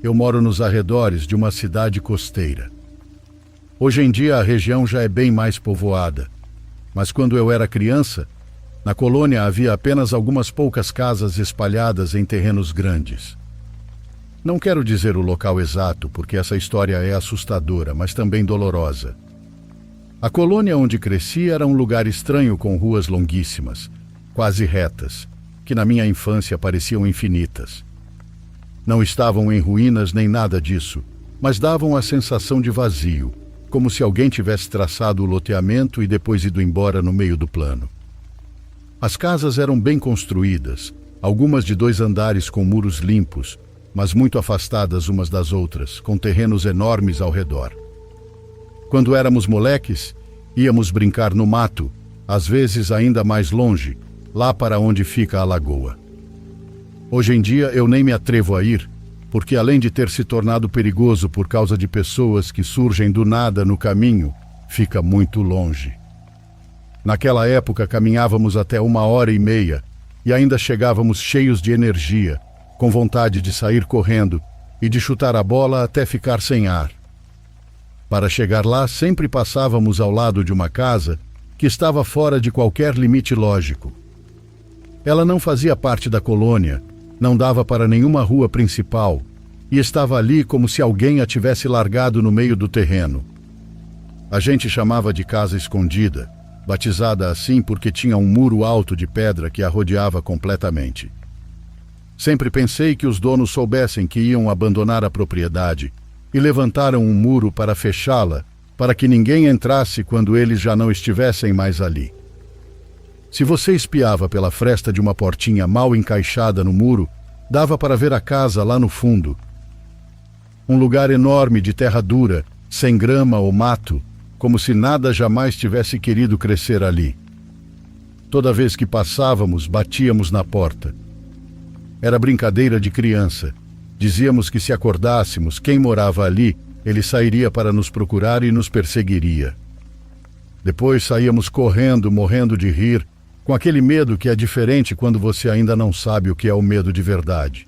eu moro nos arredores de uma cidade costeira. Hoje em dia a região já é bem mais povoada, mas quando eu era criança, na colônia havia apenas algumas poucas casas espalhadas em terrenos grandes. Não quero dizer o local exato, porque essa história é assustadora, mas também dolorosa. A colônia onde cresci era um lugar estranho com ruas longuíssimas, quase retas, que na minha infância pareciam infinitas. Não estavam em ruínas nem nada disso, mas davam a sensação de vazio, como se alguém tivesse traçado o loteamento e depois ido embora no meio do plano. As casas eram bem construídas, algumas de 2 andares com muros limpos, mas muito afastadas umas das outras, com terrenos enormes ao redor. Quando éramos moleques, íamos brincar no mato, às vezes ainda mais longe, lá para onde fica a lagoa. Hoje em dia eu nem me atrevo a ir, porque além de ter se tornado perigoso por causa de pessoas que surgem do nada no caminho, fica muito longe. Naquela época caminhávamos até 1h30 e ainda chegávamos cheios de energia, com vontade de sair correndo e de chutar a bola até ficar sem ar. Para chegar lá, sempre passávamos ao lado de uma casa que estava fora de qualquer limite lógico. Ela não fazia parte da colônia, não dava para nenhuma rua principal e estava ali como se alguém a tivesse largado no meio do terreno. A gente chamava de casa escondida, batizada assim porque tinha um muro alto de pedra que a rodeava completamente. Sempre pensei que os donos soubessem que iam abandonar a propriedade e levantaram um muro para fechá-la, para que ninguém entrasse quando eles já não estivessem mais ali. Se você espiava pela fresta de uma portinha mal encaixada no muro, dava para ver a casa lá no fundo. Um lugar enorme de terra dura, sem grama ou mato, como se nada jamais tivesse querido crescer ali. Toda vez que passávamos, batíamos na porta. Era brincadeira de criança. Dizíamos que se acordássemos, quem morava ali, ele sairia para nos procurar e nos perseguiria. Depois saíamos correndo, morrendo de rir, com aquele medo que é diferente quando você ainda não sabe o que é o medo de verdade.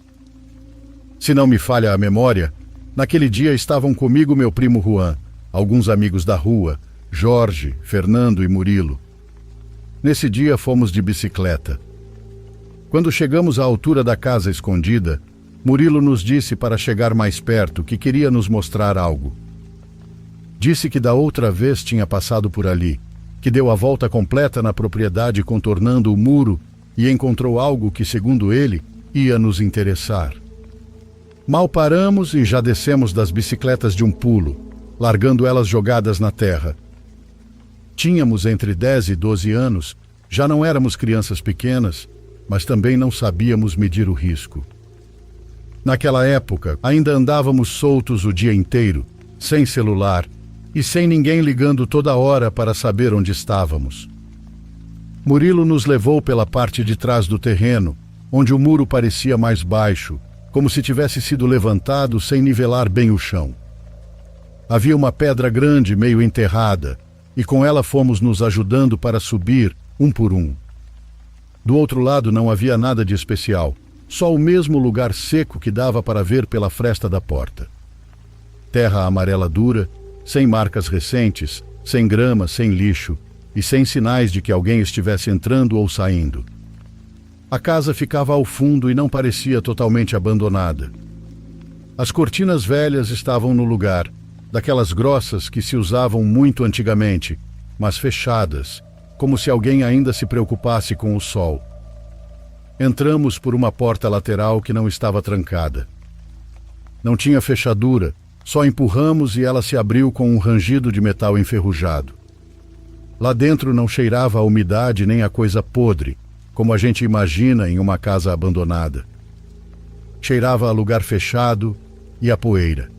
Se não me falha a memória, naquele dia estavam comigo meu primo Juan, alguns amigos da rua, Jorge, Fernando e Murilo. Nesse dia fomos de bicicleta. Quando chegamos à altura da casa escondida, Murilo nos disse para chegar mais perto, que queria nos mostrar algo. Disse que da outra vez tinha passado por ali, que deu a volta completa na propriedade contornando o muro e encontrou algo que, segundo ele, ia nos interessar. Mal paramos e já descemos das bicicletas de um pulo, largando elas jogadas na terra. Tínhamos entre 10 e 12 anos, já não éramos crianças pequenas, mas também não sabíamos medir o risco. Naquela época, ainda andávamos soltos o dia inteiro, sem celular, e sem ninguém ligando toda hora para saber onde estávamos. Murilo nos levou pela parte de trás do terreno, onde o muro parecia mais baixo, como se tivesse sido levantado sem nivelar bem o chão. Havia uma pedra grande meio enterrada, e com ela fomos nos ajudando para subir, um por um. Do outro lado não havia nada de especial, só o mesmo lugar seco que dava para ver pela fresta da porta. Terra amarela dura, sem marcas recentes, sem grama, sem lixo e sem sinais de que alguém estivesse entrando ou saindo. A casa ficava ao fundo e não parecia totalmente abandonada. As cortinas velhas estavam no lugar, daquelas grossas que se usavam muito antigamente, mas fechadas, como se alguém ainda se preocupasse com o sol. Entramos por uma porta lateral que não estava trancada. Não tinha fechadura, só empurramos e ela se abriu com um rangido de metal enferrujado. Lá dentro não cheirava a umidade nem a coisa podre, como a gente imagina em uma casa abandonada. Cheirava a lugar fechado e a poeira.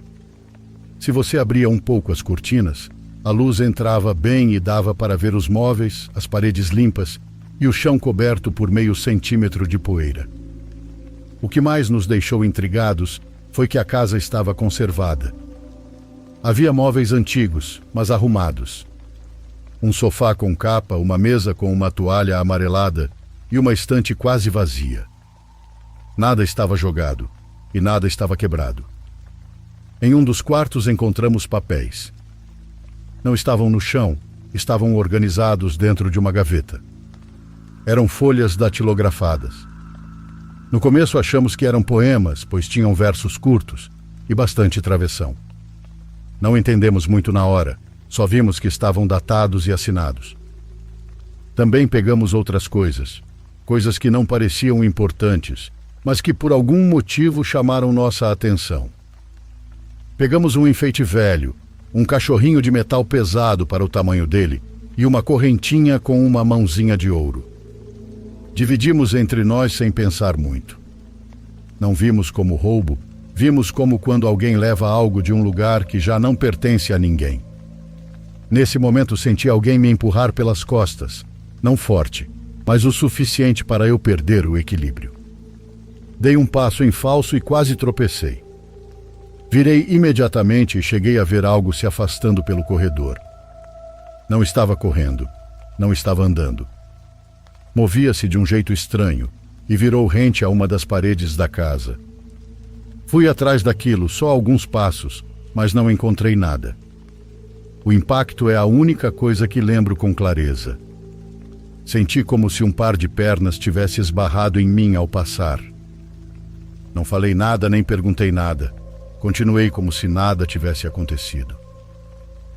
Se você abria um pouco as cortinas, a luz entrava bem e dava para ver os móveis, as paredes limpas e o chão coberto por meio centímetro de poeira. O que mais nos deixou intrigados foi que a casa estava conservada. Havia móveis antigos, mas arrumados. Um sofá com capa, uma mesa com uma toalha amarelada e uma estante quase vazia. Nada estava jogado e nada estava quebrado. Em um dos quartos encontramos papéis. Não estavam no chão, estavam organizados dentro de uma gaveta. Eram folhas datilografadas. No começo achamos que eram poemas, pois tinham versos curtos e bastante travessão. Não entendemos muito na hora, só vimos que estavam datados e assinados. Também pegamos outras coisas que não pareciam importantes, mas que por algum motivo chamaram nossa atenção. Pegamos um enfeite velho, um cachorrinho de metal pesado para o tamanho dele e uma correntinha com uma mãozinha de ouro. Dividimos entre nós sem pensar muito. Não vimos como roubo, vimos como quando alguém leva algo de um lugar que já não pertence a ninguém. Nesse momento senti alguém me empurrar pelas costas, não forte, mas o suficiente para eu perder o equilíbrio. Dei um passo em falso e quase tropecei. Virei imediatamente e cheguei a ver algo se afastando pelo corredor. Não estava correndo, não estava andando. Movia-se de um jeito estranho e virou rente a uma das paredes da casa. Fui atrás daquilo só alguns passos, mas não encontrei nada. O impacto é a única coisa que lembro com clareza. Senti como se um par de pernas tivesse esbarrado em mim ao passar. Não falei nada nem perguntei nada. Continuei como se nada tivesse acontecido.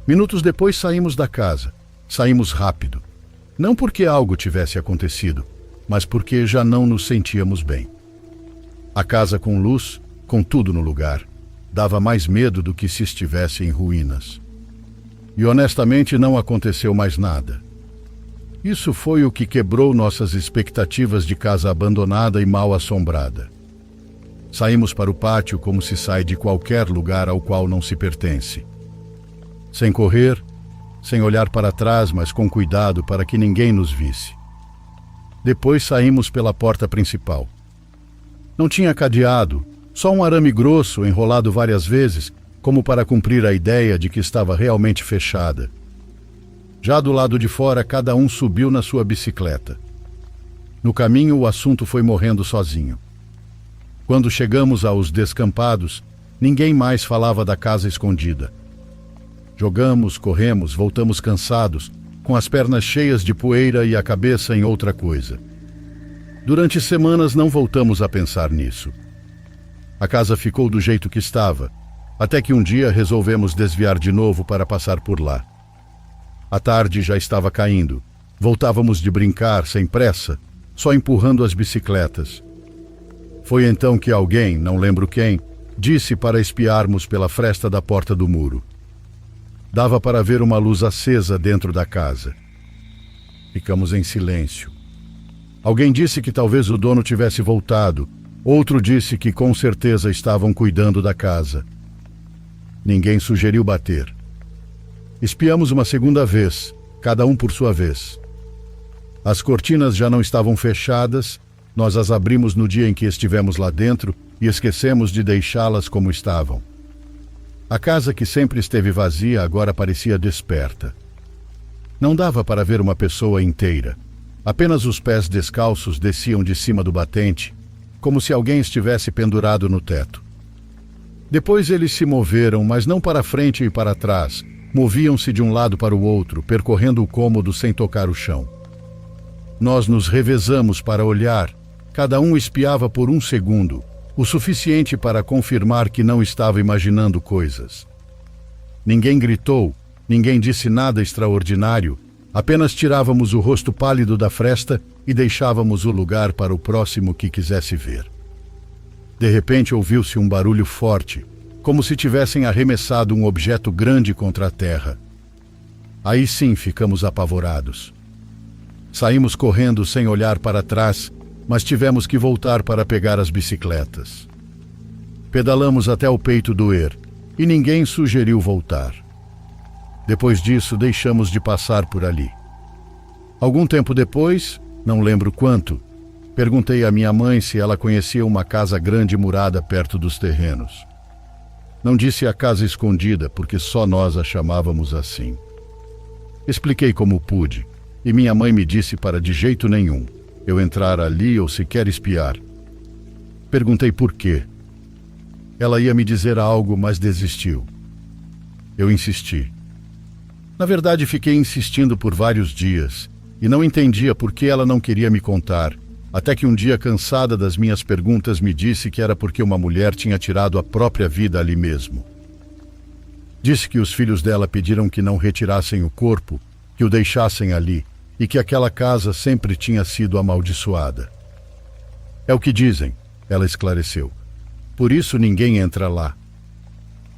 Minutos depois saímos da casa. Saímos rápido. Não porque algo tivesse acontecido, mas porque já não nos sentíamos bem. A casa com luz, com tudo no lugar, dava mais medo do que se estivesse em ruínas. E honestamente não aconteceu mais nada. Isso foi o que quebrou nossas expectativas de casa abandonada e mal assombrada. Saímos para o pátio como se sai de qualquer lugar ao qual não se pertence. Sem correr, sem olhar para trás, mas com cuidado para que ninguém nos visse. Depois saímos pela porta principal. Não tinha cadeado, só um arame grosso enrolado várias vezes, como para cumprir a ideia de que estava realmente fechada. Já do lado de fora, cada um subiu na sua bicicleta. No caminho, o assunto foi morrendo sozinho. Quando chegamos aos descampados, ninguém mais falava da casa escondida. Jogamos, corremos, voltamos cansados, com as pernas cheias de poeira e a cabeça em outra coisa. Durante semanas não voltamos a pensar nisso. A casa ficou do jeito que estava, até que um dia resolvemos desviar de novo para passar por lá. A tarde já estava caindo. Voltávamos de brincar, sem pressa, só empurrando as bicicletas. Foi então que alguém, não lembro quem, disse para espiarmos pela fresta da porta do muro. Dava para ver uma luz acesa dentro da casa. Ficamos em silêncio. Alguém disse que talvez o dono tivesse voltado. Outro disse que com certeza estavam cuidando da casa. Ninguém sugeriu bater. Espiamos uma segunda vez, cada um por sua vez. As cortinas já não estavam fechadas, nós as abrimos no dia em que estivemos lá dentro e esquecemos de deixá-las como estavam. A casa que sempre esteve vazia agora parecia desperta. Não dava para ver uma pessoa inteira. Apenas os pés descalços desciam de cima do batente, como se alguém estivesse pendurado no teto. Depois eles se moveram, mas não para frente e para trás. Moviam-se de um lado para o outro, percorrendo o cômodo sem tocar o chão. Nós nos revezamos para olhar. Cada um espiava por um segundo, o suficiente para confirmar que não estava imaginando coisas. Ninguém gritou, ninguém disse nada extraordinário, apenas tirávamos o rosto pálido da fresta e deixávamos o lugar para o próximo que quisesse ver. De repente ouviu-se um barulho forte, como se tivessem arremessado um objeto grande contra a terra. Aí sim ficamos apavorados. Saímos correndo sem olhar para trás, mas tivemos que voltar para pegar as bicicletas. Pedalamos até o peito doer, e ninguém sugeriu voltar. Depois disso, deixamos de passar por ali. Algum tempo depois, não lembro quanto, perguntei à minha mãe se ela conhecia uma casa grande murada perto dos terrenos. Não disse a casa escondida, porque só nós a chamávamos assim. Expliquei como pude, e minha mãe me disse para de jeito nenhum eu entrar ali ou sequer espiar. Perguntei por quê. Ela ia me dizer algo, mas desistiu. Eu insisti. Na verdade, fiquei insistindo por vários dias e não entendia por que ela não queria me contar, até que um dia, cansada das minhas perguntas, me disse que era porque uma mulher tinha tirado a própria vida ali mesmo. Disse que os filhos dela pediram que não retirassem o corpo, que o deixassem ali e que aquela casa sempre tinha sido amaldiçoada. É o que dizem, ela esclareceu. Por isso ninguém entra lá.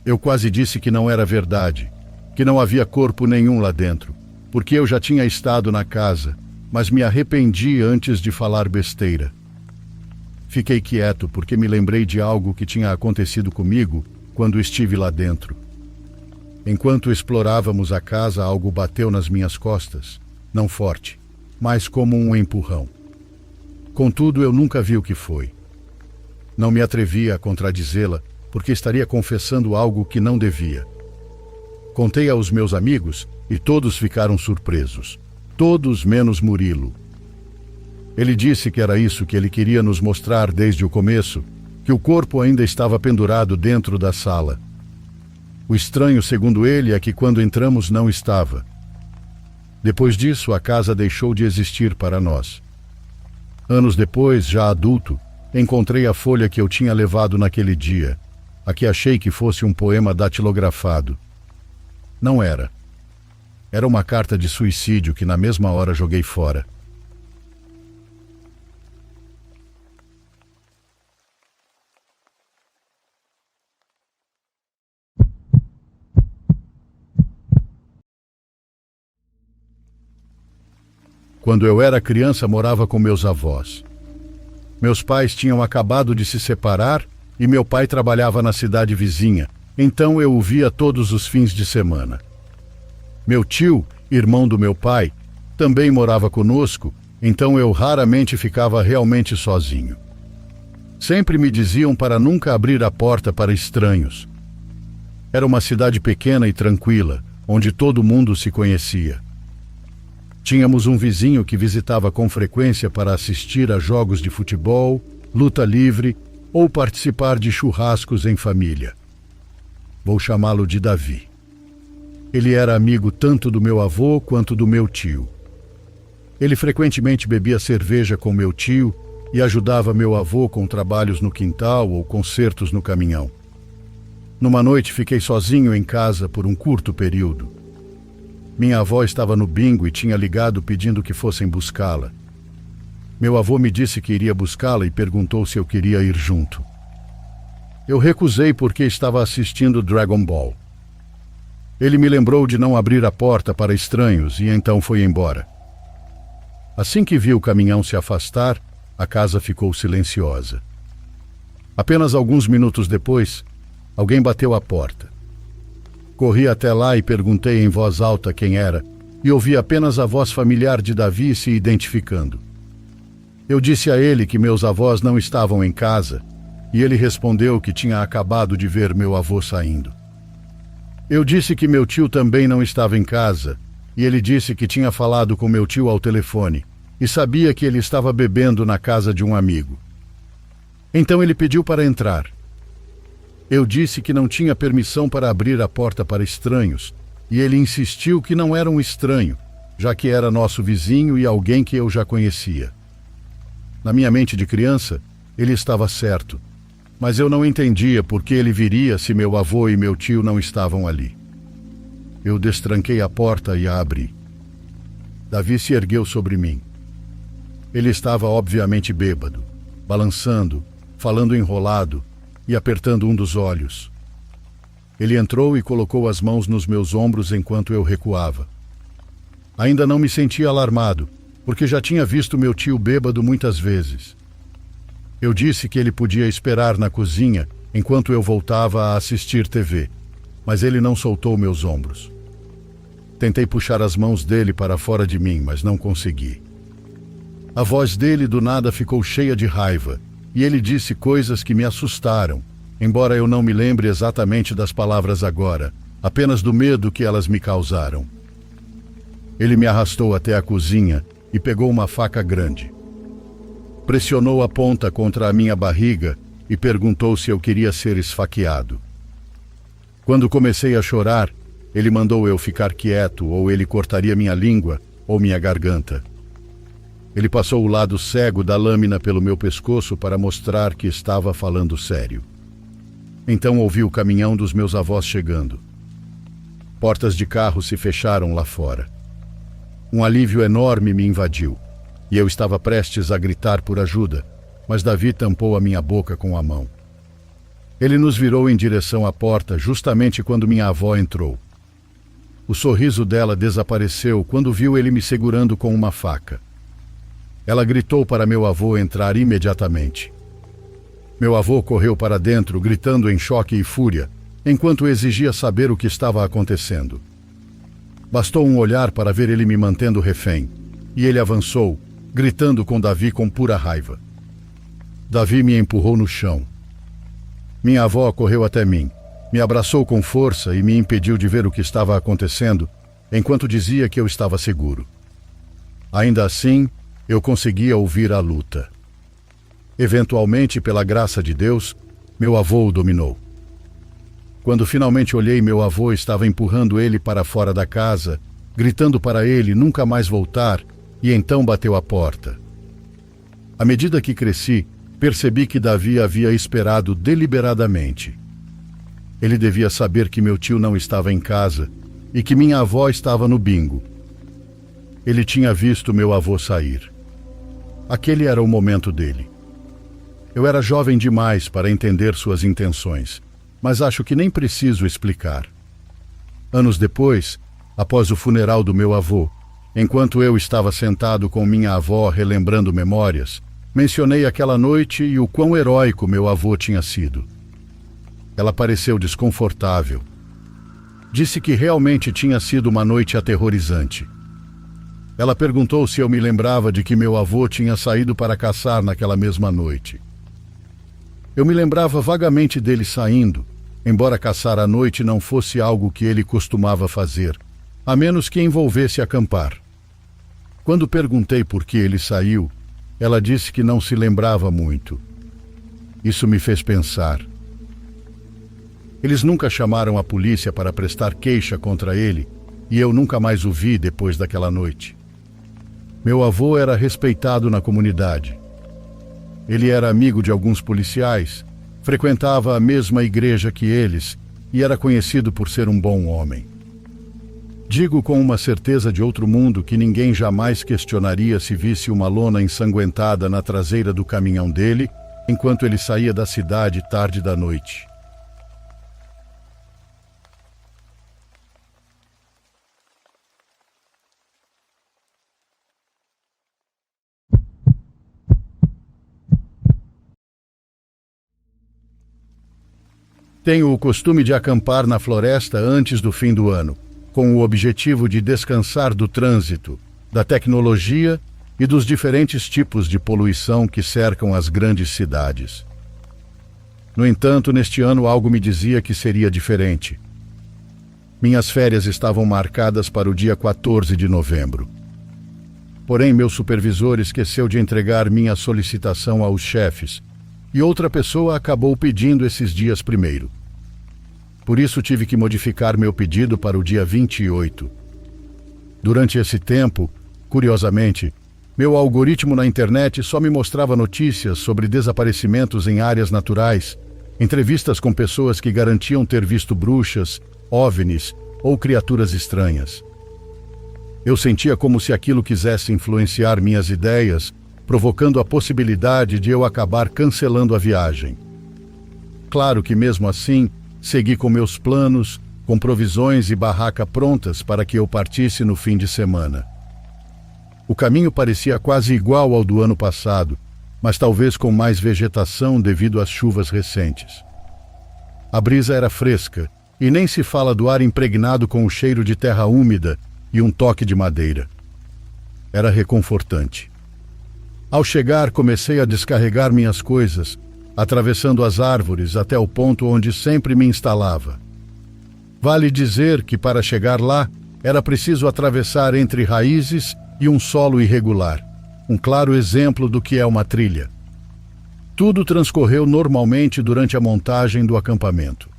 Eu quase disse que não era verdade, que não havia corpo nenhum lá dentro, porque eu já tinha estado na casa, mas me arrependi antes de falar besteira. Fiquei quieto porque me lembrei de algo que tinha acontecido comigo quando estive lá dentro. Enquanto explorávamos a casa, algo bateu nas minhas costas, não forte, mas como um empurrão. Contudo, eu nunca vi o que foi. Não me atrevia a contradizê-la, porque estaria confessando algo que não devia. Contei aos meus amigos e todos ficaram surpresos. Todos menos Murilo. Ele disse que era isso que ele queria nos mostrar desde o começo, que o corpo ainda estava pendurado dentro da sala. O estranho, segundo ele, é que quando entramos não estava. Depois disso, a casa deixou de existir para nós. Anos depois, já adulto, encontrei a folha que eu tinha levado naquele dia, a que achei que fosse um poema datilografado. Não era. Era uma carta de suicídio que na mesma hora joguei fora. Quando eu era criança, morava com meus avós. Meus pais tinham acabado de se separar e meu pai trabalhava na cidade vizinha, então eu o via todos os fins de semana. Meu tio, irmão do meu pai, também morava conosco, então eu raramente ficava realmente sozinho. Sempre me diziam para nunca abrir a porta para estranhos. Era uma cidade pequena e tranquila, onde todo mundo se conhecia. Tínhamos um vizinho que visitava com frequência para assistir a jogos de futebol, luta livre ou participar de churrascos em família. Vou chamá-lo de Davi. Ele era amigo tanto do meu avô quanto do meu tio. Ele frequentemente bebia cerveja com meu tio e ajudava meu avô com trabalhos no quintal ou consertos no caminhão. Numa noite fiquei sozinho em casa por um curto período. Minha avó estava no bingo e tinha ligado pedindo que fossem buscá-la. Meu avô me disse que iria buscá-la e perguntou se eu queria ir junto. Eu recusei porque estava assistindo Dragon Ball. Ele me lembrou de não abrir a porta para estranhos e então foi embora. Assim que vi o caminhão se afastar, a casa ficou silenciosa. Apenas alguns minutos depois, alguém bateu à porta. Corri até lá e perguntei em voz alta quem era, e ouvi apenas a voz familiar de Davi se identificando. Eu disse a ele que meus avós não estavam em casa, e ele respondeu que tinha acabado de ver meu avô saindo. Eu disse que meu tio também não estava em casa, e ele disse que tinha falado com meu tio ao telefone, e sabia que ele estava bebendo na casa de um amigo. Então ele pediu para entrar. Eu disse que não tinha permissão para abrir a porta para estranhos, e ele insistiu que não era um estranho, já que era nosso vizinho e alguém que eu já conhecia. Na minha mente de criança, ele estava certo, mas eu não entendia por que ele viria se meu avô e meu tio não estavam ali. Eu destranquei a porta e a abri. Davi se ergueu sobre mim. Ele estava obviamente bêbado, balançando, falando enrolado, e apertando um dos olhos. Ele entrou e colocou as mãos nos meus ombros enquanto eu recuava. Ainda não me sentia alarmado, porque já tinha visto meu tio bêbado muitas vezes. Eu disse que ele podia esperar na cozinha enquanto eu voltava a assistir TV, mas ele não soltou meus ombros. Tentei puxar as mãos dele para fora de mim, mas não consegui. A voz dele do nada ficou cheia de raiva, e ele disse coisas que me assustaram, embora eu não me lembre exatamente das palavras agora, apenas do medo que elas me causaram. Ele me arrastou até a cozinha e pegou uma faca grande. Pressionou a ponta contra a minha barriga e perguntou se eu queria ser esfaqueado. Quando comecei a chorar, ele mandou eu ficar quieto ou ele cortaria minha língua ou minha garganta. Ele passou o lado cego da lâmina pelo meu pescoço para mostrar que estava falando sério. Então ouvi o caminhão dos meus avós chegando. Portas de carro se fecharam lá fora. Um alívio enorme me invadiu, e eu estava prestes a gritar por ajuda, mas Davi tampou a minha boca com a mão. Ele nos virou em direção à porta justamente quando minha avó entrou. O sorriso dela desapareceu quando viu ele me segurando com uma faca. Ela gritou para meu avô entrar imediatamente. Meu avô correu para dentro, gritando em choque e fúria, enquanto exigia saber o que estava acontecendo. Bastou um olhar para ver ele me mantendo refém, e ele avançou, gritando com Davi com pura raiva. Davi me empurrou no chão. Minha avó correu até mim, me abraçou com força e me impediu de ver o que estava acontecendo, enquanto dizia que eu estava seguro. Ainda assim, eu conseguia ouvir a luta. Eventualmente, pela graça de Deus, meu avô o dominou. Quando finalmente olhei, meu avô estava empurrando ele para fora da casa, gritando para ele nunca mais voltar, e então bateu a porta. À medida que cresci, percebi que Davi havia esperado deliberadamente. Ele devia saber que meu tio não estava em casa e que minha avó estava no bingo. Ele tinha visto meu avô sair. Aquele era o momento dele. Eu era jovem demais para entender suas intenções, mas acho que nem preciso explicar. Anos depois, após o funeral do meu avô, enquanto eu estava sentado com minha avó relembrando memórias, mencionei aquela noite e o quão heróico meu avô tinha sido. Ela pareceu desconfortável. Disse que realmente tinha sido uma noite aterrorizante. Ela perguntou se eu me lembrava de que meu avô tinha saído para caçar naquela mesma noite. Eu me lembrava vagamente dele saindo, embora caçar à noite não fosse algo que ele costumava fazer, a menos que envolvesse acampar. Quando perguntei por que ele saiu, ela disse que não se lembrava muito. Isso me fez pensar. Eles nunca chamaram a polícia para prestar queixa contra ele, e eu nunca mais o vi depois daquela noite. Meu avô era respeitado na comunidade. Ele era amigo de alguns policiais, frequentava a mesma igreja que eles e era conhecido por ser um bom homem. Digo com uma certeza de outro mundo que ninguém jamais questionaria se visse uma lona ensanguentada na traseira do caminhão dele enquanto ele saía da cidade tarde da noite. Tenho o costume de acampar na floresta antes do fim do ano, com o objetivo de descansar do trânsito, da tecnologia e dos diferentes tipos de poluição que cercam as grandes cidades. No entanto, neste ano algo me dizia que seria diferente. Minhas férias estavam marcadas para o dia 14 de novembro. Porém, meu supervisor esqueceu de entregar minha solicitação aos chefes, e outra pessoa acabou pedindo esses dias primeiro. Por isso tive que modificar meu pedido para o dia 28. Durante esse tempo, curiosamente, meu algoritmo na internet só me mostrava notícias sobre desaparecimentos em áreas naturais, entrevistas com pessoas que garantiam ter visto bruxas, OVNIs ou criaturas estranhas. Eu sentia como se aquilo quisesse influenciar minhas ideias, provocando a possibilidade de eu acabar cancelando a viagem. Claro que mesmo assim, segui com meus planos, com provisões e barraca prontas para que eu partisse no fim de semana. O caminho parecia quase igual ao do ano passado, mas talvez com mais vegetação devido às chuvas recentes. A brisa era fresca, e nem se fala do ar impregnado com o cheiro de terra úmida e um toque de madeira. Era reconfortante. Ao chegar, comecei a descarregar minhas coisas, atravessando as árvores até o ponto onde sempre me instalava. Vale dizer que para chegar lá, era preciso atravessar entre raízes e um solo irregular, um claro exemplo do que é uma trilha. Tudo transcorreu normalmente durante a montagem do acampamento.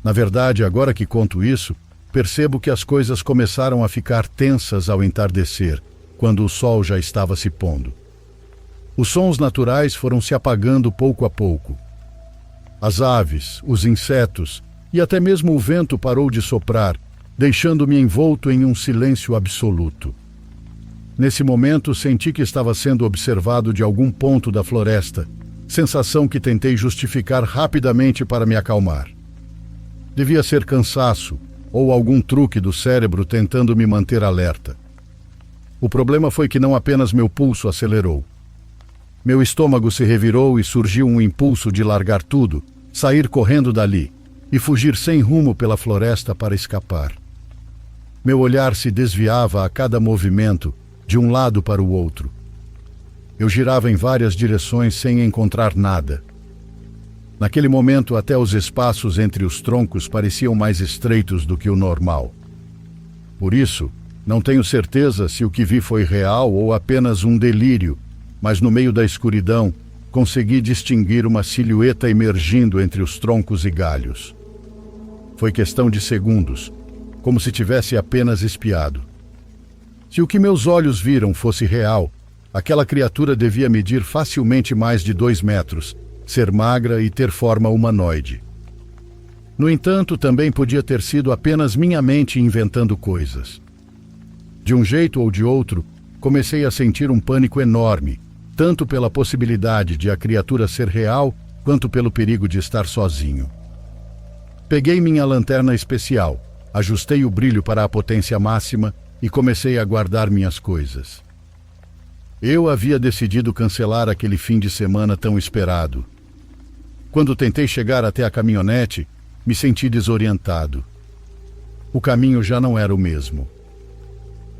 Na verdade, agora que conto isso, percebo que as coisas começaram a ficar tensas ao entardecer, quando o sol já estava se pondo. Os sons naturais foram se apagando pouco a pouco. As aves, os insetos e até mesmo o vento parou de soprar, deixando-me envolto em um silêncio absoluto. Nesse momento, senti que estava sendo observado de algum ponto da floresta, sensação que tentei justificar rapidamente para me acalmar. Devia ser cansaço ou algum truque do cérebro tentando me manter alerta. O problema foi que não apenas meu pulso acelerou. Meu estômago se revirou e surgiu um impulso de largar tudo, sair correndo dali e fugir sem rumo pela floresta para escapar. Meu olhar se desviava a cada movimento, de um lado para o outro. Eu girava em várias direções sem encontrar nada. Naquele momento, até os espaços entre os troncos pareciam mais estreitos do que o normal. Por isso, não tenho certeza se o que vi foi real ou apenas um delírio, mas no meio da escuridão, consegui distinguir uma silhueta emergindo entre os troncos e galhos. Foi questão de segundos, como se tivesse apenas espiado. Se o que meus olhos viram fosse real, aquela criatura devia medir facilmente mais de 2 metros, ser magra e ter forma humanoide. No entanto, também podia ter sido apenas minha mente inventando coisas. De um jeito ou de outro, comecei a sentir um pânico enorme, tanto pela possibilidade de a criatura ser real, quanto pelo perigo de estar sozinho. Peguei minha lanterna especial, ajustei o brilho para a potência máxima e comecei a guardar minhas coisas. Eu havia decidido cancelar aquele fim de semana tão esperado. Quando tentei chegar até a caminhonete, me senti desorientado. O caminho já não era o mesmo.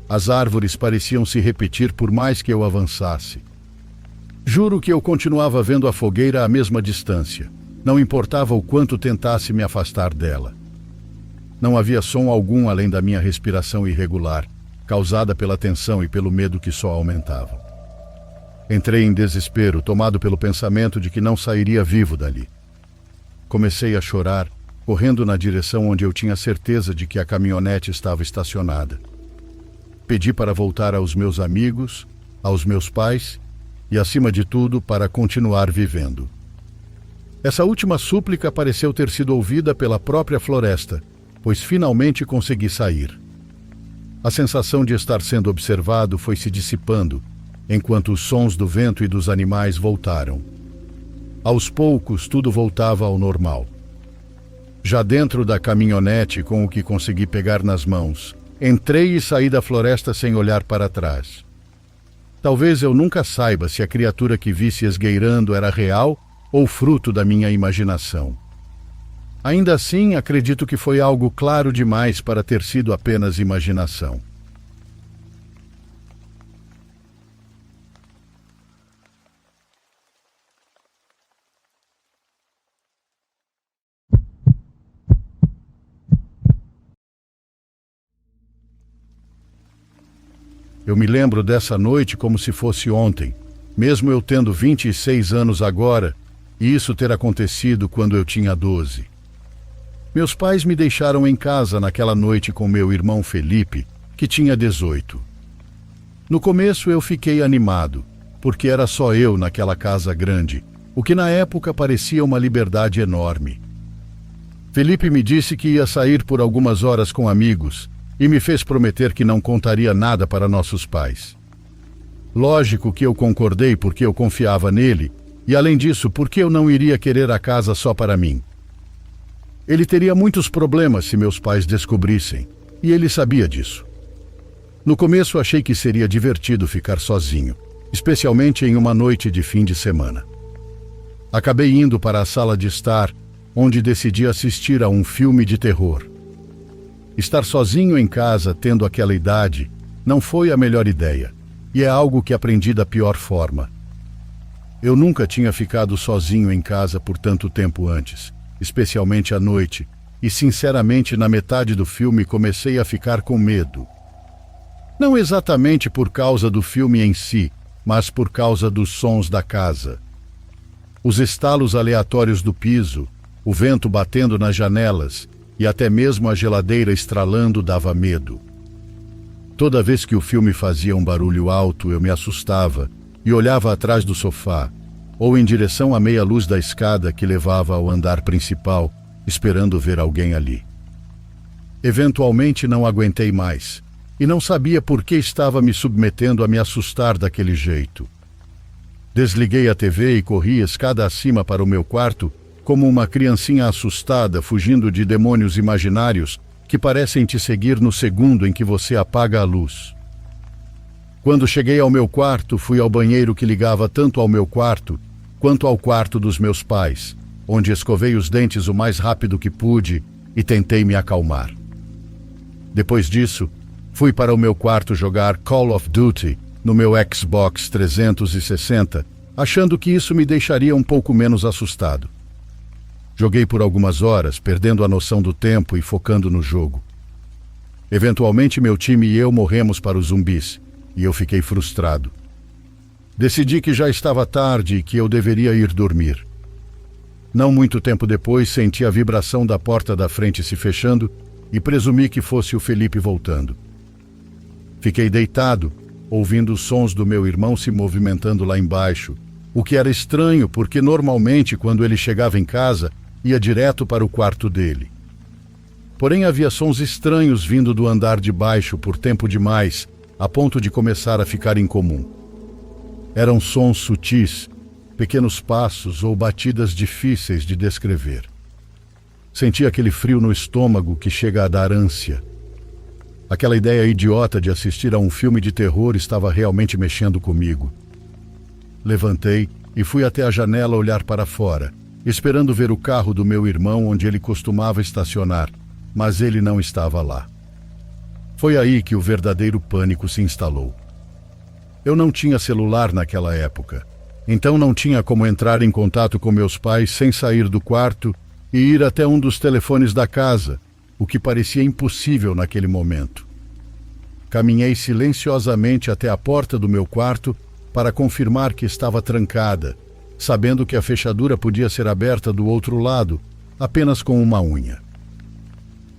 As árvores pareciam se repetir por mais que eu avançasse. Juro que eu continuava vendo a fogueira à mesma distância. Não importava o quanto tentasse me afastar dela. Não havia som algum além da minha respiração irregular, causada pela tensão e pelo medo que só aumentava. Entrei em desespero, tomado pelo pensamento de que não sairia vivo dali. Comecei a chorar, correndo na direção onde eu tinha certeza de que a caminhonete estava estacionada. Pedi para voltar aos meus amigos, aos meus pais e, acima de tudo, para continuar vivendo. Essa última súplica pareceu ter sido ouvida pela própria floresta, pois finalmente consegui sair. A sensação de estar sendo observado foi se dissipando, enquanto os sons do vento e dos animais voltaram. Aos poucos, tudo voltava ao normal. Já dentro da caminhonete, com o que consegui pegar nas mãos, entrei e saí da floresta sem olhar para trás. Talvez eu nunca saiba se a criatura que vi se esgueirando era real ou fruto da minha imaginação. Ainda assim, acredito que foi algo claro demais para ter sido apenas imaginação. Eu me lembro dessa noite como se fosse ontem, mesmo eu tendo 26 anos agora, e isso ter acontecido quando eu tinha 12. Meus pais me deixaram em casa naquela noite com meu irmão Felipe, que tinha 18. No começo eu fiquei animado, porque era só eu naquela casa grande, o que na época parecia uma liberdade enorme. Felipe me disse que ia sair por algumas horas com amigos, e me fez prometer que não contaria nada para nossos pais. Lógico que eu concordei porque eu confiava nele, e além disso, porque eu não iria querer a casa só para mim. Ele teria muitos problemas se meus pais descobrissem, e ele sabia disso. No começo achei que seria divertido ficar sozinho, especialmente em uma noite de fim de semana. Acabei indo para a sala de estar, onde decidi assistir a um filme de terror. Estar sozinho em casa, tendo aquela idade, não foi a melhor ideia, e é algo que aprendi da pior forma. Eu nunca tinha ficado sozinho em casa por tanto tempo antes, especialmente à noite, e sinceramente na metade do filme comecei a ficar com medo. Não exatamente por causa do filme em si, mas por causa dos sons da casa. Os estalos aleatórios do piso, o vento batendo nas janelas e até mesmo a geladeira estralando dava medo. Toda vez que o filme fazia um barulho alto, eu me assustava e olhava atrás do sofá, ou em direção à meia luz da escada que levava ao andar principal, esperando ver alguém ali. Eventualmente não aguentei mais, e não sabia por que estava me submetendo a me assustar daquele jeito. Desliguei a TV e corri escada acima para o meu quarto, como uma criancinha assustada fugindo de demônios imaginários que parecem te seguir no segundo em que você apaga a luz. Quando cheguei ao meu quarto, fui ao banheiro que ligava tanto ao meu quarto quanto ao quarto dos meus pais, onde escovei os dentes o mais rápido que pude e tentei me acalmar. Depois disso, fui para o meu quarto jogar Call of Duty no meu Xbox 360, achando que isso me deixaria um pouco menos assustado. Joguei por algumas horas, perdendo a noção do tempo e focando no jogo. Eventualmente, meu time e eu morremos para os zumbis, e eu fiquei frustrado. Decidi que já estava tarde e que eu deveria ir dormir. Não muito tempo depois, senti a vibração da porta da frente se fechando e presumi que fosse o Felipe voltando. Fiquei deitado, ouvindo os sons do meu irmão se movimentando lá embaixo, o que era estranho porque normalmente quando ele chegava em casa, ia direto para o quarto dele. Porém havia sons estranhos vindo do andar de baixo por tempo demais, a ponto de começar a ficar incomum. Eram sons sutis, pequenos passos ou batidas difíceis de descrever. Senti aquele frio no estômago que chega a dar ânsia. Aquela ideia idiota de assistir a um filme de terror estava realmente mexendo comigo. Levantei e fui até a janela olhar para fora, esperando ver o carro do meu irmão onde ele costumava estacionar, mas ele não estava lá. Foi aí que o verdadeiro pânico se instalou. Eu não tinha celular naquela época, então não tinha como entrar em contato com meus pais sem sair do quarto e ir até um dos telefones da casa, o que parecia impossível naquele momento. Caminhei silenciosamente até a porta do meu quarto para confirmar que estava trancada, sabendo que a fechadura podia ser aberta do outro lado, apenas com uma unha.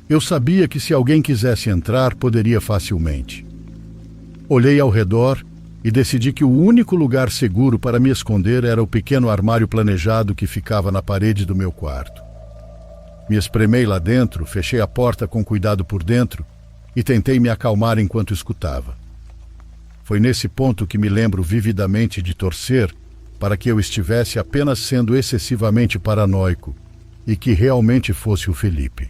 Eu sabia que se alguém quisesse entrar, poderia facilmente. Olhei ao redor e decidi que o único lugar seguro para me esconder era o pequeno armário planejado que ficava na parede do meu quarto. Me espremei lá dentro, fechei a porta com cuidado por dentro e tentei me acalmar enquanto escutava. Foi nesse ponto que me lembro vividamente de torcer para que eu estivesse apenas sendo excessivamente paranoico e que realmente fosse o Felipe.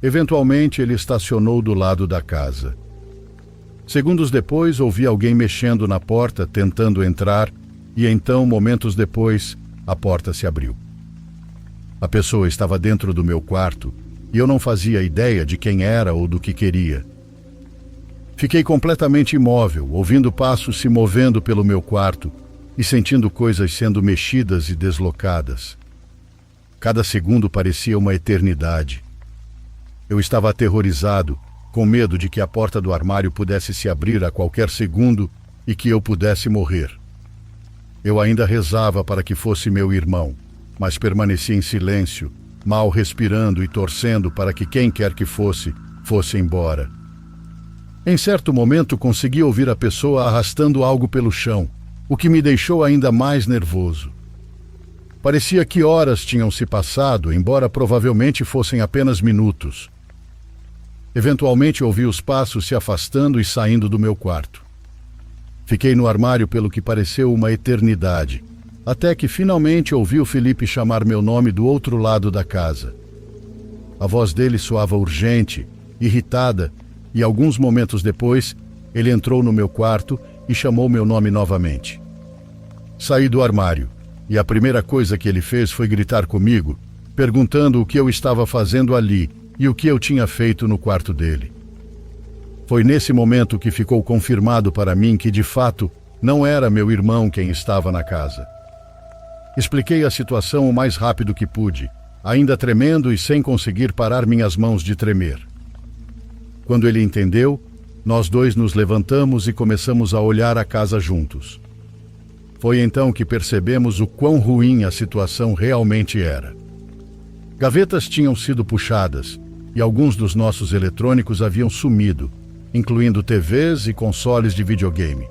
Eventualmente, ele estacionou do lado da casa. Segundos depois, ouvi alguém mexendo na porta, tentando entrar, e então, momentos depois, a porta se abriu. A pessoa estava dentro do meu quarto e eu não fazia ideia de quem era ou do que queria. Fiquei completamente imóvel, ouvindo passos se movendo pelo meu quarto e sentindo coisas sendo mexidas e deslocadas. Cada segundo parecia uma eternidade. Eu estava aterrorizado, com medo de que a porta do armário pudesse se abrir a qualquer segundo e que eu pudesse morrer. Eu ainda rezava para que fosse meu irmão, mas permaneci em silêncio, mal respirando e torcendo para que quem quer que fosse embora. Em certo momento consegui ouvir a pessoa arrastando algo pelo chão, o que me deixou ainda mais nervoso. Parecia que horas tinham se passado, embora provavelmente fossem apenas minutos. Eventualmente ouvi os passos se afastando e saindo do meu quarto. Fiquei no armário pelo que pareceu uma eternidade, até que finalmente ouvi o Felipe chamar meu nome do outro lado da casa. A voz dele soava urgente, irritada, e alguns momentos depois, ele entrou no meu quarto e chamou meu nome novamente. Saí do armário, e a primeira coisa que ele fez foi gritar comigo, perguntando o que eu estava fazendo ali e o que eu tinha feito no quarto dele. Foi nesse momento que ficou confirmado para mim que, de fato, não era meu irmão quem estava na casa. Expliquei a situação o mais rápido que pude, ainda tremendo e sem conseguir parar minhas mãos de tremer. Quando ele entendeu, nós dois nos levantamos e começamos a olhar a casa juntos. Foi então que percebemos o quão ruim a situação realmente era. Gavetas tinham sido puxadas e alguns dos nossos eletrônicos haviam sumido, incluindo TVs e consoles de videogame.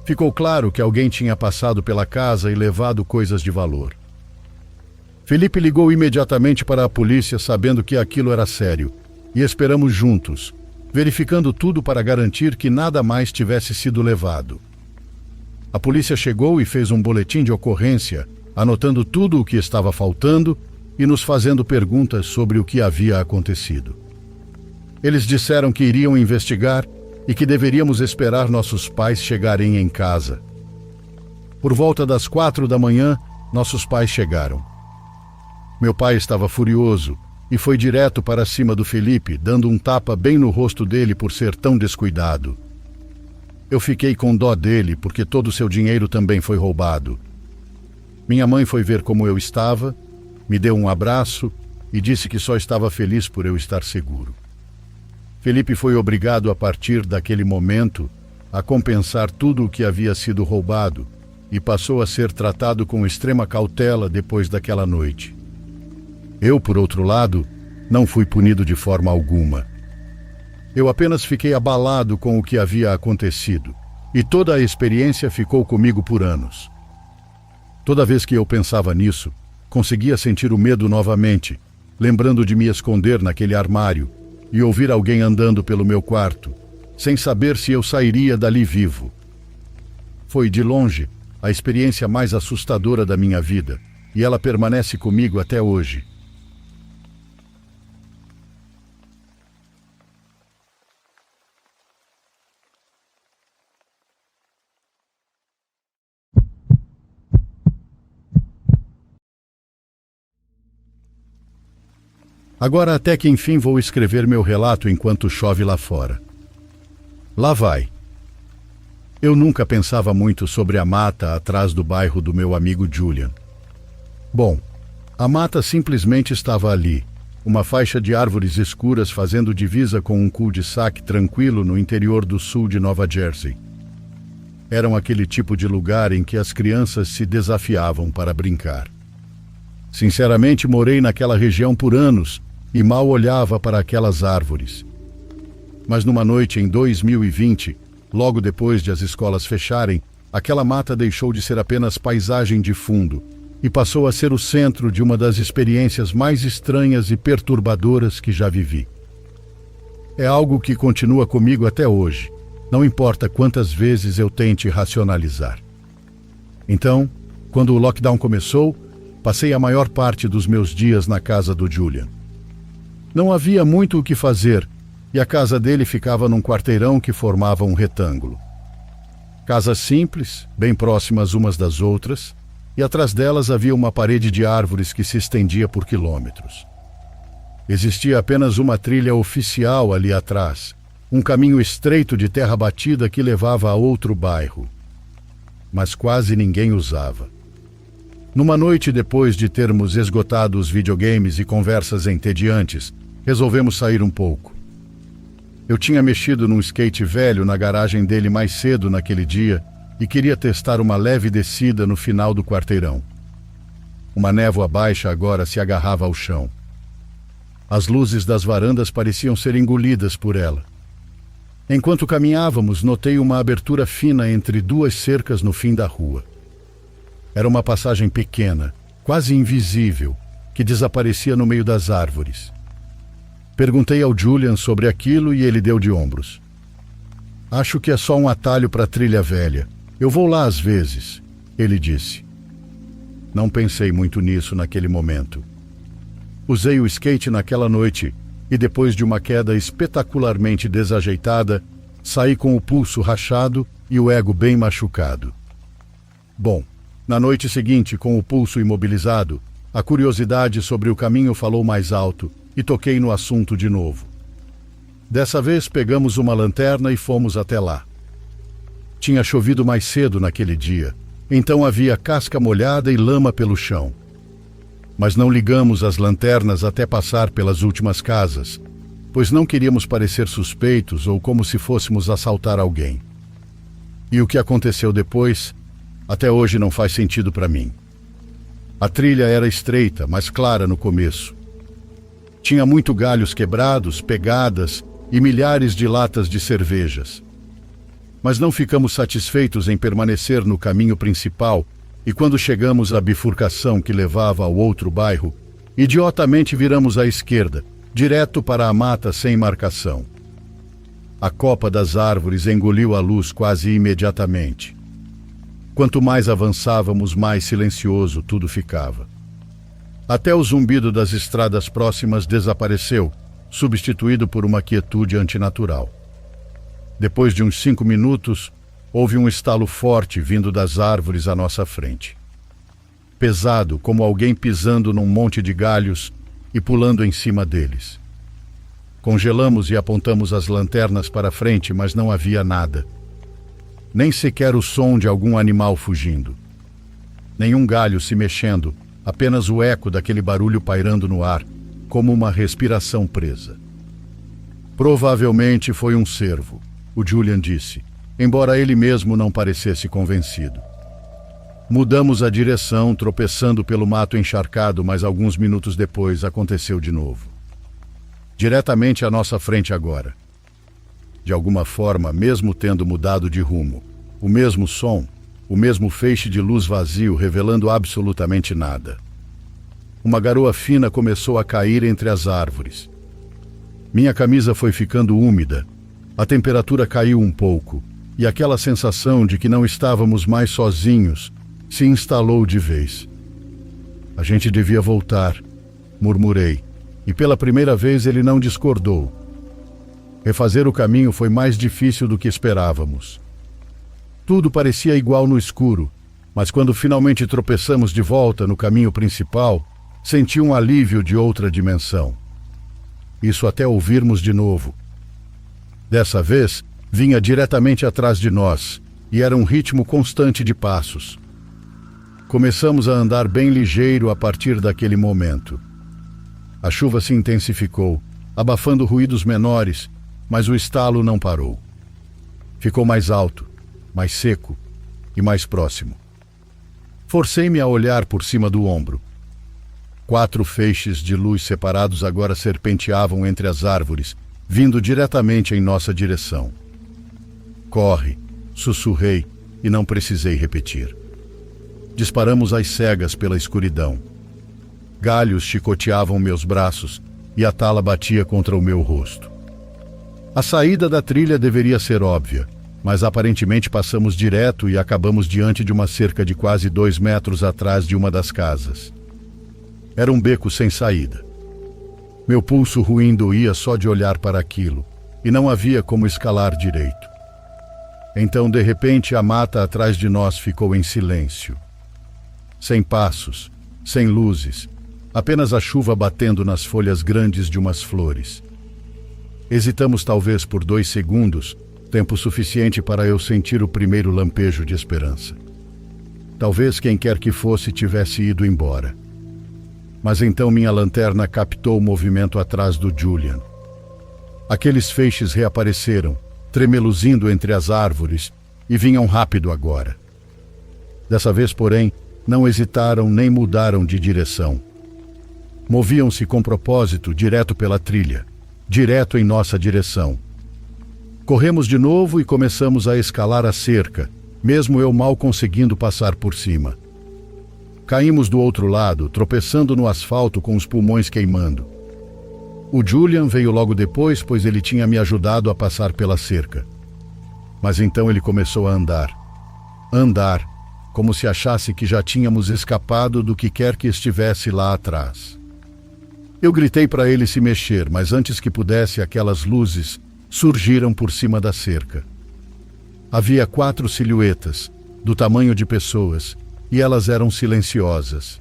Ficou claro que alguém tinha passado pela casa e levado coisas de valor. Felipe ligou imediatamente para a polícia, sabendo que aquilo era sério, e esperamos juntos, verificando tudo para garantir que nada mais tivesse sido levado. A polícia chegou e fez um boletim de ocorrência, anotando tudo o que estava faltando e nos fazendo perguntas sobre o que havia acontecido. Eles disseram que iriam investigar e que deveríamos esperar nossos pais chegarem em casa. Por volta das 4 da manhã, nossos pais chegaram. Meu pai estava furioso e foi direto para cima do Felipe, dando um tapa bem no rosto dele por ser tão descuidado. Eu fiquei com dó dele porque todo o seu dinheiro também foi roubado. Minha mãe foi ver como eu estava, me deu um abraço e disse que só estava feliz por eu estar seguro. Felipe foi obrigado a partir daquele momento a compensar tudo o que havia sido roubado e passou a ser tratado com extrema cautela depois daquela noite. Eu, por outro lado, não fui punido de forma alguma. Eu apenas fiquei abalado com o que havia acontecido e toda a experiência ficou comigo por anos. Toda vez que eu pensava nisso, conseguia sentir o medo novamente, lembrando de me esconder naquele armário e ouvir alguém andando pelo meu quarto, sem saber se eu sairia dali vivo. Foi, de longe, a experiência mais assustadora da minha vida, e ela permanece comigo até hoje. Agora até que enfim vou escrever meu relato enquanto chove lá fora. Lá vai. Eu nunca pensava muito sobre a mata atrás do bairro do meu amigo Julian. Bom, a mata simplesmente estava ali, uma faixa de árvores escuras fazendo divisa com um cul-de-sac tranquilo no interior do sul de Nova Jersey. Eram aquele tipo de lugar em que as crianças se desafiavam para brincar. Sinceramente, morei naquela região por anos e mal olhava para aquelas árvores. Mas numa noite em 2020, logo depois de as escolas fecharem, aquela mata deixou de ser apenas paisagem de fundo e passou a ser o centro de uma das experiências mais estranhas e perturbadoras que já vivi. É algo que continua comigo até hoje, não importa quantas vezes eu tente racionalizar. Então, quando o lockdown começou, passei a maior parte dos meus dias na casa do Julian. Não havia muito o que fazer e a casa dele ficava num quarteirão que formava um retângulo. Casas simples, bem próximas umas das outras, e atrás delas havia uma parede de árvores que se estendia por quilômetros. Existia apenas uma trilha oficial ali atrás, um caminho estreito de terra batida que levava a outro bairro. Mas quase ninguém usava. Numa noite depois de termos esgotado os videogames e conversas entediantes, resolvemos sair um pouco. Eu tinha mexido num skate velho na garagem dele mais cedo naquele dia e queria testar uma leve descida no final do quarteirão. Uma névoa baixa agora se agarrava ao chão. As luzes das varandas pareciam ser engolidas por ela. Enquanto caminhávamos, notei uma abertura fina entre duas cercas no fim da rua. Era uma passagem pequena, quase invisível, que desaparecia no meio das árvores. Perguntei ao Julian sobre aquilo e ele deu de ombros. Acho que é só um atalho para a trilha velha. Eu vou lá às vezes, ele disse. Não pensei muito nisso naquele momento. Usei o skate naquela noite e depois de uma queda espetacularmente desajeitada, saí com o pulso rachado e o ego bem machucado. Bom, na noite seguinte, com o pulso imobilizado, a curiosidade sobre o caminho falou mais alto e toquei no assunto de novo. Dessa vez pegamos uma lanterna e fomos até lá. Tinha chovido mais cedo naquele dia, então havia casca molhada e lama pelo chão. Mas não ligamos as lanternas até passar pelas últimas casas, pois não queríamos parecer suspeitos ou como se fôssemos assaltar alguém. E o que aconteceu depois Até hoje não faz sentido para mim. A trilha era estreita, mas clara no começo. Tinha muito galhos quebrados, pegadas e milhares de latas de cervejas. Mas não ficamos satisfeitos em permanecer no caminho principal e quando chegamos à bifurcação que levava ao outro bairro, idiotamente viramos à esquerda, direto para a mata sem marcação. A copa das árvores engoliu a luz quase imediatamente. Quanto mais avançávamos, mais silencioso tudo ficava. Até o zumbido das estradas próximas desapareceu, substituído por uma quietude antinatural. Depois de uns 5 minutos, houve um estalo forte vindo das árvores à nossa frente. Pesado, como alguém pisando num monte de galhos e pulando em cima deles. Congelamos e apontamos as lanternas para frente, mas não havia nada. Nem sequer o som de algum animal fugindo. Nenhum galho se mexendo, apenas o eco daquele barulho pairando no ar, como uma respiração presa. Provavelmente foi um cervo, o Julian disse, embora ele mesmo não parecesse convencido. Mudamos a direção, tropeçando pelo mato encharcado, mas alguns minutos depois aconteceu de novo. Diretamente à nossa frente agora. De alguma forma, mesmo tendo mudado de rumo, o mesmo som, o mesmo feixe de luz vazio revelando absolutamente nada. Uma garoa fina começou a cair entre as árvores. Minha camisa foi ficando úmida, a temperatura caiu um pouco, e aquela sensação de que não estávamos mais sozinhos se instalou de vez. A gente devia voltar, murmurei, e pela primeira vez ele não discordou. Refazer o caminho foi mais difícil do que esperávamos. Tudo parecia igual no escuro, mas quando finalmente tropeçamos de volta no caminho principal, senti um alívio de outra dimensão. Isso até ouvirmos de novo. Dessa vez, vinha diretamente atrás de nós, e era um ritmo constante de passos. Começamos a andar bem ligeiro a partir daquele momento. A chuva se intensificou, abafando ruídos menores, mas o estalo não parou. Ficou mais alto, mais seco e mais próximo. Forcei-me a olhar por cima do ombro. 4 feixes de luz separados agora serpenteavam entre as árvores, vindo diretamente em nossa direção. Corre, sussurrei e não precisei repetir. Disparamos às cegas pela escuridão. Galhos chicoteavam meus braços e a tala batia contra o meu rosto. A saída da trilha deveria ser óbvia, mas aparentemente passamos direto e acabamos diante de uma cerca de quase 2 metros atrás de uma das casas. Era um beco sem saída. Meu pulso ruim doía só de olhar para aquilo, e não havia como escalar direito. Então, de repente, a mata atrás de nós ficou em silêncio. Sem passos, sem luzes, apenas a chuva batendo nas folhas grandes de umas flores. Hesitamos talvez por 2 segundos, tempo suficiente para eu sentir o primeiro lampejo de esperança. Talvez quem quer que fosse tivesse ido embora. Mas então minha lanterna captou o movimento atrás do Julian. Aqueles feixes reapareceram, tremeluzindo entre as árvores, e vinham rápido agora. Dessa vez, porém, não hesitaram nem mudaram de direção. Moviam-se com propósito direto pela trilha, direto em nossa direção. Corremos de novo e começamos a escalar a cerca, mesmo eu mal conseguindo passar por cima. Caímos do outro lado, tropeçando no asfalto com os pulmões queimando. O Julian veio logo depois, pois ele tinha me ajudado a passar pela cerca. Mas então ele começou a andar. Andar, como se achasse que já tínhamos escapado do que quer que estivesse lá atrás. Eu gritei para ele se mexer, mas antes que pudesse, aquelas luzes surgiram por cima da cerca. Havia 4 silhuetas, do tamanho de pessoas, e elas eram silenciosas.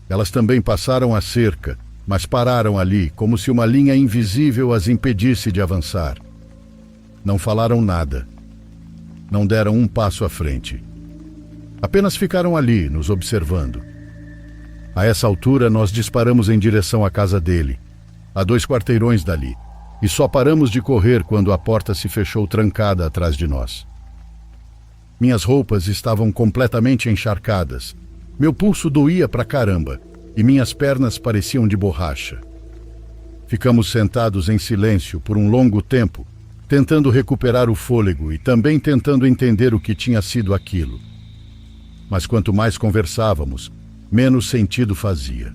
Elas também passaram a cerca, mas pararam ali, como se uma linha invisível as impedisse de avançar. Não falaram nada. Não deram um passo à frente. Apenas ficaram ali, nos observando. A essa altura, nós disparamos em direção à casa dele, a 2 quarteirões dali, e só paramos de correr quando a porta se fechou trancada atrás de nós. Minhas roupas estavam completamente encharcadas. Meu pulso doía pra caramba e minhas pernas pareciam de borracha. Ficamos sentados em silêncio por um longo tempo, tentando recuperar o fôlego e também tentando entender o que tinha sido aquilo. Mas quanto mais conversávamos, menos sentido fazia.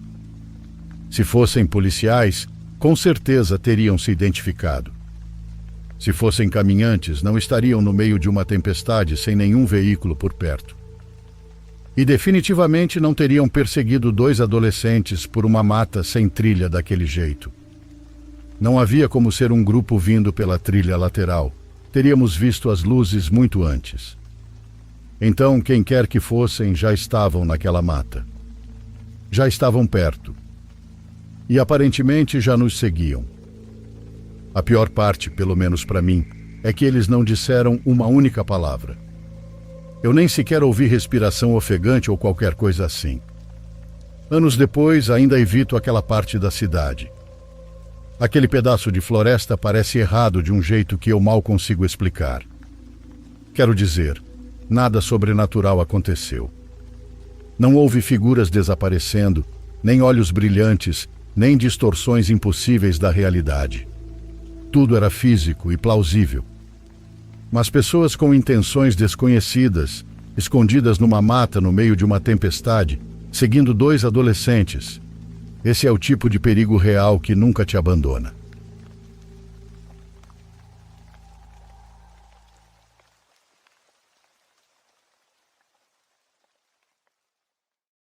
Se fossem policiais, com certeza teriam se identificado. Se fossem caminhantes, não estariam no meio de uma tempestade sem nenhum veículo por perto. E definitivamente não teriam perseguido 2 adolescentes por uma mata sem trilha daquele jeito. Não havia como ser um grupo vindo pela trilha lateral. Teríamos visto as luzes muito antes. Então, quem quer que fossem, já estavam naquela mata. Já estavam perto. E aparentemente já nos seguiam. A pior parte, pelo menos para mim, é que eles não disseram uma única palavra. Eu nem sequer ouvi respiração ofegante ou qualquer coisa assim. Anos depois, ainda evito aquela parte da cidade. Aquele pedaço de floresta parece errado de um jeito que eu mal consigo explicar. Quero dizer, nada sobrenatural aconteceu. Não houve figuras desaparecendo, nem olhos brilhantes, nem distorções impossíveis da realidade. Tudo era físico e plausível. Mas pessoas com intenções desconhecidas, escondidas numa mata no meio de uma tempestade, seguindo 2 adolescentes. Esse é o tipo de perigo real que nunca te abandona.